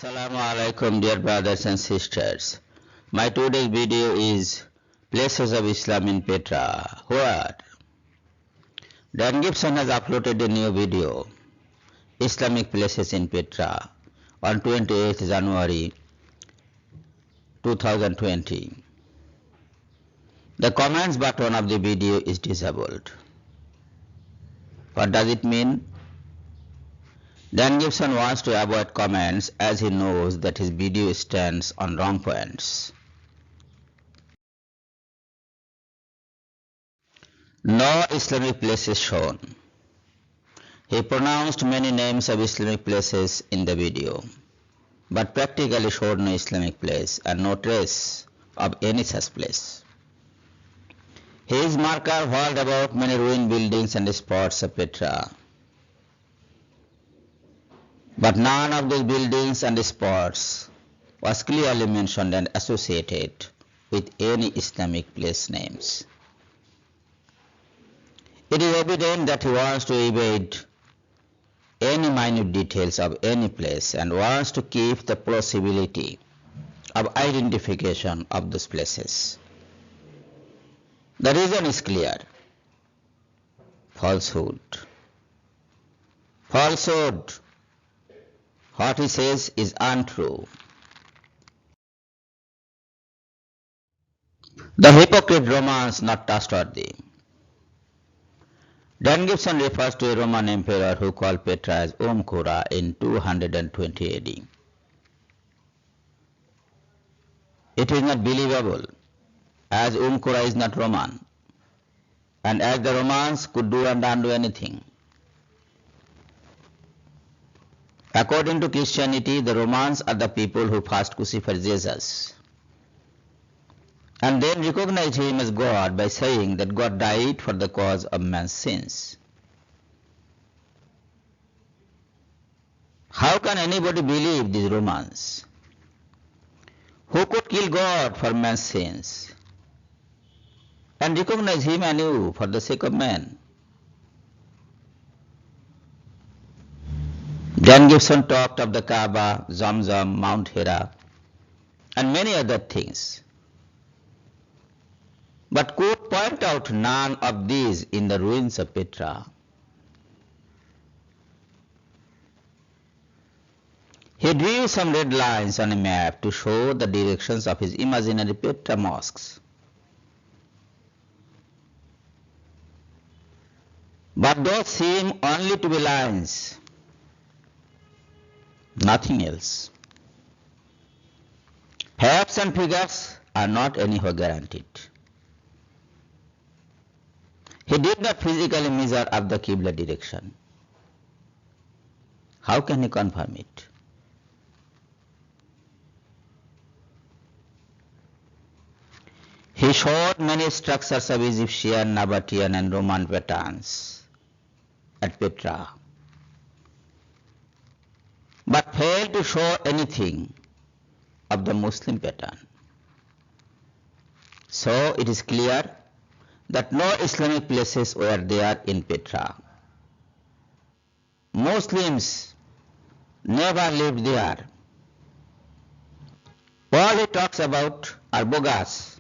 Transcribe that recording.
Assalamu alaikum, dear brothers and sisters. My today's video is Places of Islam in Petra. What? Dan Gibson has uploaded a new video, Islamic Places in Petra, on 28th January 2020. The comments button of the video is disabled. What does it mean? Dan Gibson wants to avoid comments as he knows that his video stands on wrong points. No Islamic places shown. He pronounced many names of Islamic places in the video, but practically showed no Islamic place and no trace of any such place. His marker whirled about many ruined buildings and spots of Petra, but none of those buildings and spots was clearly mentioned and associated with any Islamic place names. It is evident that he wants to evade any minute details of any place and wants to keep the plausibility of identification of those places. The reason is clear. Falsehood. Falsehood. What he says is untrue. The hypocrite Romans not trustworthy. Dan Gibson refers to a Roman emperor who called Petra as Kura in 220 AD. It is not believable, as Kura is not Roman, and as the Romans could do and undo anything. According to Christianity, the Romans are the people who first crucified Jesus and then recognized him as God by saying that God died for the cause of man's sins. How can anybody believe these Romans, who could kill God for man's sins and recognize him anew for the sake of man? Dan Gibson talked of the Kaaba, Zamzam, Mount Hira, and many other things, but could point out none of these in the ruins of Petra. He drew some red lines on a map to show the directions of his imaginary Petra mosques. But those seem only to be lines, nothing else. Facts and figures are not anywhere guaranteed. He did not physically measure up the Qibla direction. How can he confirm it? He showed many structures of Egyptian, Nabatean and Roman patterns at Petra, but failed to show anything of the Muslim pattern. So it is clear that no Islamic places were there in Petra. Muslims never lived there. All he talks about are bogus.